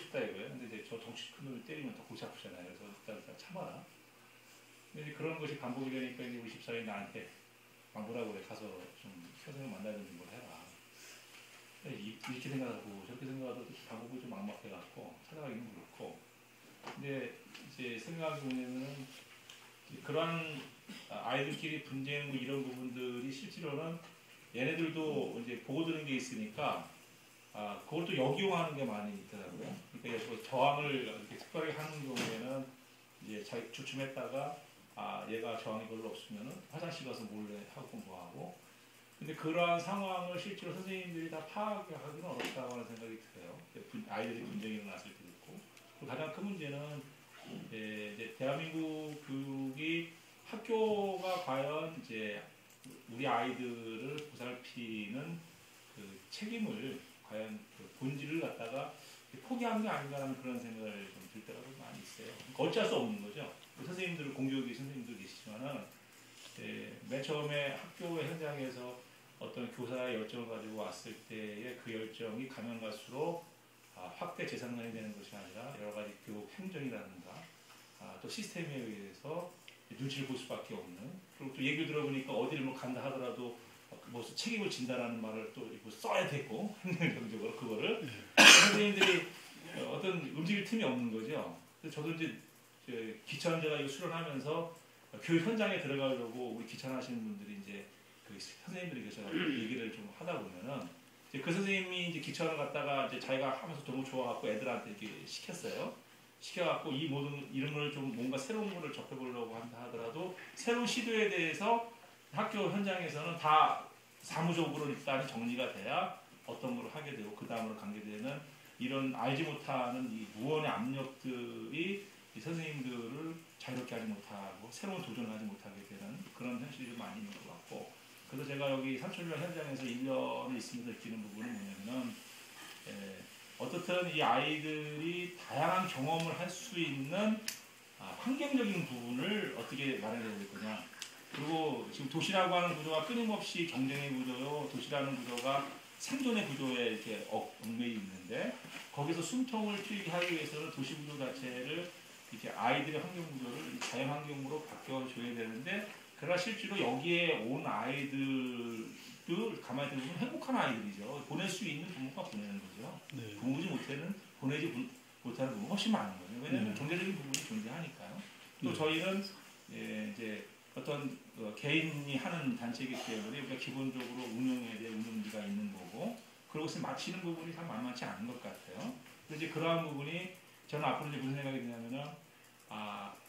싶다 이거예요. 근데 이제 저 덩치 큰 놈이 때리면 더 골치 아프잖아요. 그래서 일단 참아라. 근데 이제 그런 것이 반복이 되니까 이제 우리 집사람이 나한테 뭐라고 그래, 가서 좀 선생님 만나든지 뭘 해라. 이렇게 생각하고 저렇게 생각하도 방법이 좀 막막해갖고 찾아가기는 그렇고. 근데 이제 생각해보면은 그러한 아이들끼리 분쟁 뭐 이런 부분들이 실제로는 얘네들도 이제 보고 드는 게 있으니까 그걸 또 역이용하는 게 많이 있더라고요. 그러니까 뭐 저항을 이렇게 특별히 하는 경우에는 이제 자기 주춤했다가 얘가 저항이 별로 없으면은 화장실 가서 몰래 하고 공부하고. 근데 그러한 상황을 실제로 선생님들이 다 파악하기는 어렵다고 하는 생각이 들어요. 아이들이 분쟁이 일어났을 때도 있고. 가장 큰 문제는 이제 대한민국 교육이 학교가 과연 이제 우리 아이들을 보살피는 그 책임을 과연 그 본질을 갖다가 포기한 게 아닌가라는 그런 생각을 좀 들 때가 좀 많이 있어요. 그러니까 어쩔 수 없는 거죠. 선생님들, 공교육의 선생님들 계시지만은 맨 처음에 학교 현장에서 어떤 교사의 열정을 가지고 왔을 때의 그 열정이 가면 갈수록 확대 재산관이 되는 것이 아니라 여러 가지 교육 행정이라든가 또 시스템에 의해서 눈치를 볼 수밖에 없는. 그리고 또 얘기를 들어보니까 어디를 뭐 간다 하더라도 무슨 책임을 진다라는 말을 또 써야 되고 행정적으로 그거를 선생님들이 어떤 움직일 틈이 없는 거죠. 그래서 저도 이제 기천제가 이거 수련하면서 교육 현장에 들어가려고 우리 기천하시는 분들이 이제 그 선생님들이 계셔서 얘기를 좀 하다 보면은 이제 그 선생님이 이제 기천을 갖다가 이제 자기가 하면서 너무 좋아갖고 애들한테 이렇게 시켰어요. 시켜갖고 이 모든 이런 걸 좀 뭔가 새로운 거를 접해보려고 한다 하더라도 새로운 시도에 대해서 학교 현장에서는 다 사무적으로 일단 정리가 돼야 어떤 걸 하게 되고 그 다음으로 가게 되는 이런 알지 못하는 이 무언의 압력들이 이 선생님들을 자유롭게 하지 못하고 새로운 도전을 하지 못하게 되는 그런 현실이 좀 많이 있는 것 같고. 그래서 제가 여기 삼천유아 현장에서 1년을 있으면서 느끼는 부분은 뭐냐면은 어떻든 이 아이들이 다양한 경험을 할 수 있는 환경적인 부분을 어떻게 마련해야 될 거냐. 그리고 지금 도시라고 하는 구조가 끊임없이 경쟁의 구조요. 도시라는 구조가 생존의 구조에 이렇게 얽매여 있는데 거기서 숨통을 트이게 하기 위해서는 도시 구조 자체를 이렇게 아이들의 환경 구조를 자연 환경으로 바꿔줘야 되는데 그러나 실제로 여기에 온 아이들도 가만히 들어보면 행복한 아이들이죠. 보낼 수 있는 부모가 보내는 거죠. 네. 보내지 못하는 부모가 훨씬 많은 거예요. 왜냐하면 경제적인 부분이 존재하니까요. 또 저희는 이제 어떤 개인이 하는 단체이기 때문에 우리가 기본적으로 운영에 대한 운영비가 있는 거고 그리고 마치는 부분이 참 만만치 않은 것 같아요. 그래서 이제 그러한 부분이 저는 앞으로 이제 무슨 생각이 드냐면은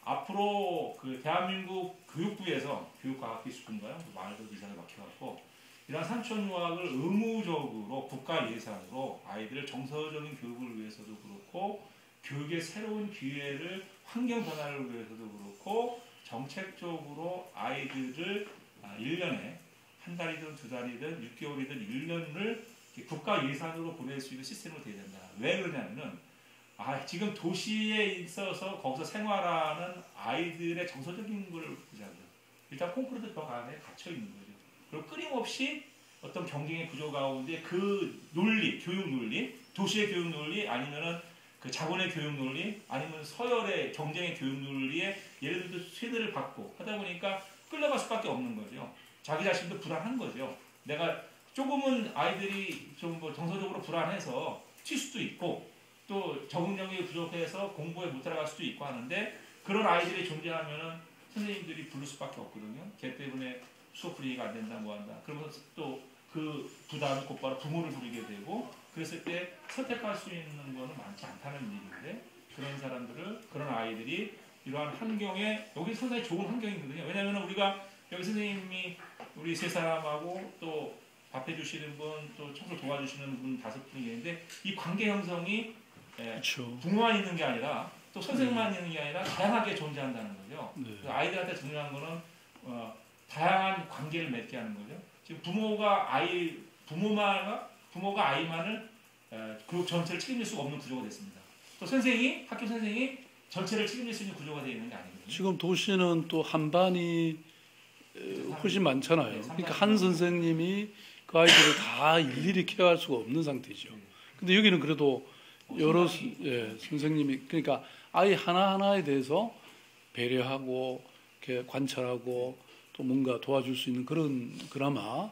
앞으로 그 대한민국 교육부에서 교육과학기술인가요? 말도 이상하게 막혀갖고 이러한 삼천유학을 의무적으로 국가 예산으로 아이들의 정서적인 교육을 위해서도 그렇고 교육의 새로운 기회를 환경 변화를 위해서도 그렇고 정책적으로 아이들을 1년에 한 달이든 두 달이든 6개월이든 1년을 국가 예산으로 보낼 수 있는 시스템으로 돼야 된다. 왜 그러냐면은 지금 도시에 있어서 거기서 생활하는 아이들의 정서적인 걸 보자고요. 일단 콘크리트 벽 안에 갇혀 있는 거죠. 그리고 끊임없이 어떤 경쟁의 구조 가운데 그 논리, 교육 논리, 도시의 교육 논리 아니면은 그 자본의 교육 논리 아니면 서열의 경쟁의 교육 논리에 예를 들어 세대를 받고 하다 보니까 끌려갈 수밖에 없는 거죠. 자기 자신도 불안한 거죠. 내가 조금은 아이들이 좀 뭐 정서적으로 불안해서 튈 수도 있고 또 적응력이 부족해서 공부에 못 따라갈 수도 있고 하는데 그런 아이들이 존재하면은 선생님들이 부를 수밖에 없거든요. 걔 때문에 수업 분위기가 안 된다 뭐 한다. 그러면서 또 그 부담이 곧바로 부모를 부리게 되고 그랬을 때 선택할 수 있는 거는 많지 않다는 얘기인데 그런 사람들을 그런 아이들이 이러한 환경에 여기 상당히 좋은 환경이거든요. 왜냐하면 우리가 여기 선생님이 우리 세 사람하고 또 밥해 주시는 분 또 청소 도와주시는 분 5분이 있는데 이 관계 형성이 그렇죠. 부모만 있는 게 아니라 또 선생님만 있는 게 아니라 다양하게 존재한다는 거죠. 네. 아이들한테 중요한 거는 다양한 관계를 맺게 하는 거죠. 지금 부모가 아이만을 교육 전체를 책임질 수가 없는 구조가 됐습니다. 또 학교 선생이 전체를 책임질 수 있는 구조가 되어 있는 게 아니거든요. 지금 도시는 또 한 반이 훨씬 많잖아요. 그러니까 한 선생님이 그 아이들을 다 일일이 케어할 수가 없는 상태죠. 근데 여기는 그래도 여러 생각이 선생님이 그러니까 아이 하나하나에 대해서 배려하고 이렇게 관찰하고 또 뭔가 도와줄 수 있는 그런 그나마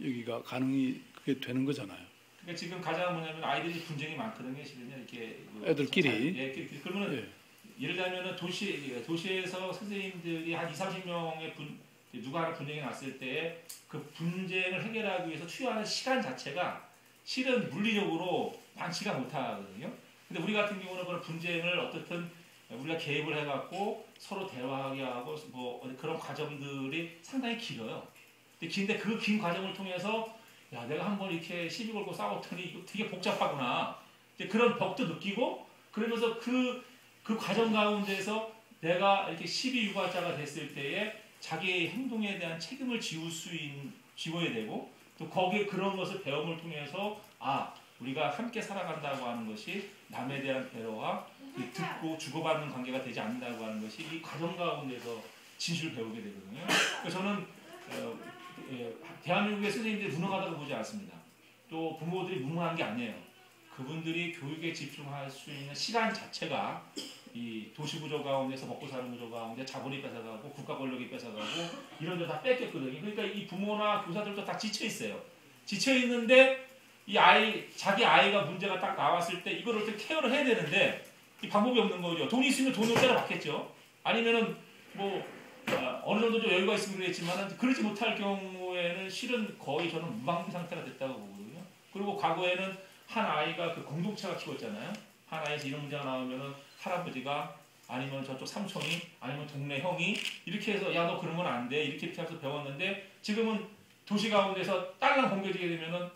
여기가 가능이 그게 되는 거잖아요. 그러니까 지금 가장 뭐냐면 아이들이 분쟁이 많거든요. 실은요 이렇게 애들끼리. 그러면 예. 예를 들면은 도시에서 선생님들이 한 2, 30명의 누가 하나 분쟁이 났을 때 그 분쟁을 해결하기 위해서 투여하는 시간 자체가 실은 물리적으로 많지가 못하거든요. 근데 우리 같은 경우는 그런 분쟁을 어떻든 우리가 개입을 해갖고 서로 대화하게 하고 뭐 그런 과정들이 상당히 길어요. 근데 그 긴 과정을 통해서 야 내가 한번 이렇게 시비 걸고 싸웠더니 이거 되게 복잡하구나. 이제 그런 벽도 느끼고 그러면서 그 과정 가운데서 내가 이렇게 시비 유발자가 됐을 때에 자기의 행동에 대한 책임을 지워야 되고 또 거기에 그런 것을 배움을 통해서 우리가 함께 살아간다고 하는 것이 남에 대한 배려와 듣고 주고받는 관계가 되지 않는다고 하는 것이 이 과정 가운데서 진실을 배우게 되거든요. 그래서 저는 대한민국의 선생님들이 무능하다고 보지 않습니다. 또 부모들이 무능한 게 아니에요. 그분들이 교육에 집중할 수 있는 시간 자체가 이 도시 구조 가운데서 먹고 사는 구조 가운데 자본이 뺏어가고 국가 권력이 뺏어가고 이런 데 다 뺏겼거든요. 그러니까 이 부모나 교사들도 다 지쳐 있어요. 지쳐 있는데 자기 아이가 문제가 딱 나왔을 때 이걸 어떻게 케어를 해야 되는데 이 방법이 없는 거죠. 돈이 있으면 돈을 때려 받겠죠. 아니면은 뭐 어느 정도 좀 여유가 있으면 그러겠지만 그러지 못할 경우에는 실은 거의 저는 무방비 상태가 됐다고 보거든요. 그리고 과거에는 한 아이가 그 공동체가 키웠잖아요. 한 아이에서 이런 문제가 나오면은 할아버지가 아니면 저쪽 삼촌이 아니면 동네 형이 이렇게 해서 야 너 그러면 안 돼 이렇게 해서 배웠는데 지금은 도시 가운데서 딸랑 공개지게 되면은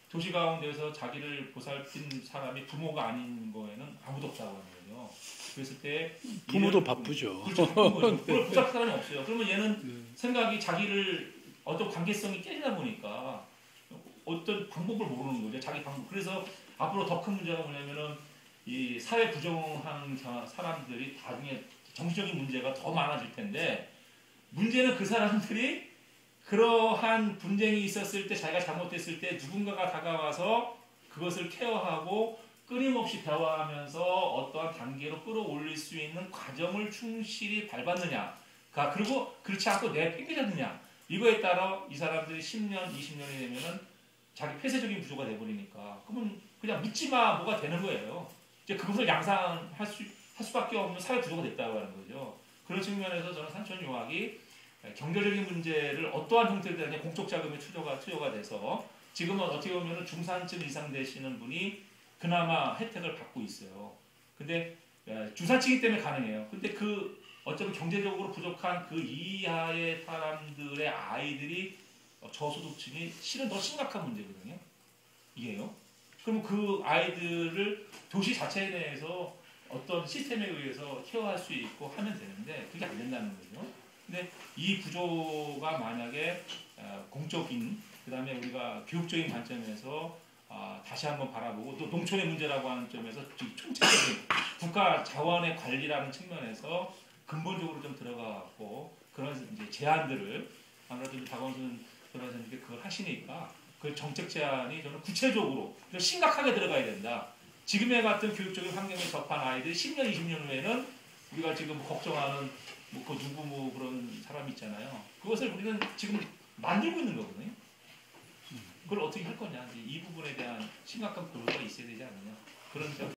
도시 가운데서 자기를 보살핀 사람이 부모가 아닌 거에는 아무도 없다고 하는 거죠. 그랬을 때 부모도 바쁘죠. 그렇죠. 그걸 보살필 사람이 없어요. 그러면 얘는 생각이 자기를 어떤 관계성이 깨지다 보니까 어떤 방법을 모르는 거죠. 자기 방법. 그래서 앞으로 더 큰 문제가 뭐냐면은 이 사회 부정한 사람들이 나중에 정신적인 문제가 더 많아질 텐데 문제는 그 사람들이 그러한 분쟁이 있었을 때 자기가 잘못됐을 때 누군가가 다가와서 그것을 케어하고 끊임없이 대화하면서 어떠한 단계로 끌어올릴 수 있는 과정을 충실히 밟았느냐 그리고 그렇지 않고 내팽개쳤느냐 이거에 따라 이 사람들이 10년, 20년이 되면은 자기 폐쇄적인 구조가 돼버리니까 그러면 그냥 묻지마 뭐가 되는 거예요. 이제 그것을 양산할 수밖에 없는 사회 구조가 됐다고 하는 거죠. 그런 측면에서 저는 산천유학이 경제적인 문제를 어떠한 형태로든 공적 자금이 투여가 돼서 지금은 어떻게 보면 중산층 이상 되시는 분이 그나마 혜택을 받고 있어요. 근데 중산층이기 때문에 가능해요. 근데 어쩌면 경제적으로 부족한 그 이하의 사람들의 아이들이 저소득층이 실은 더 심각한 문제거든요. 이게요. 그럼 그 아이들을 도시 자체 내에서 어떤 시스템에 의해서 케어할 수 있고 하면 되는데 그게 안 된다는 거죠. 근데 이 구조가 만약에 공적인 그다음에 우리가 교육적인 관점에서 다시 한번 바라보고 또 농촌의 문제라고 하는 점에서 총체적인 국가 자원의 관리라는 측면에서 근본적으로 좀 들어가고 그런 이제 제안들을 아무래도 박원순 변호사님께 그걸 하시니까 그 정책 제안이 저는 구체적으로 심각하게 들어가야 된다. 지금의 같은 교육적인 환경에 접한 아이들이 10년, 20년 후에는 우리가 지금 걱정하는 그런 사람이 있잖아요. 그것을 우리는 지금 만들고 있는 거거든요. 그걸 어떻게 할 거냐. 이 부분에 대한 심각한 고려가 있어야 되지 않느냐. 그런 점.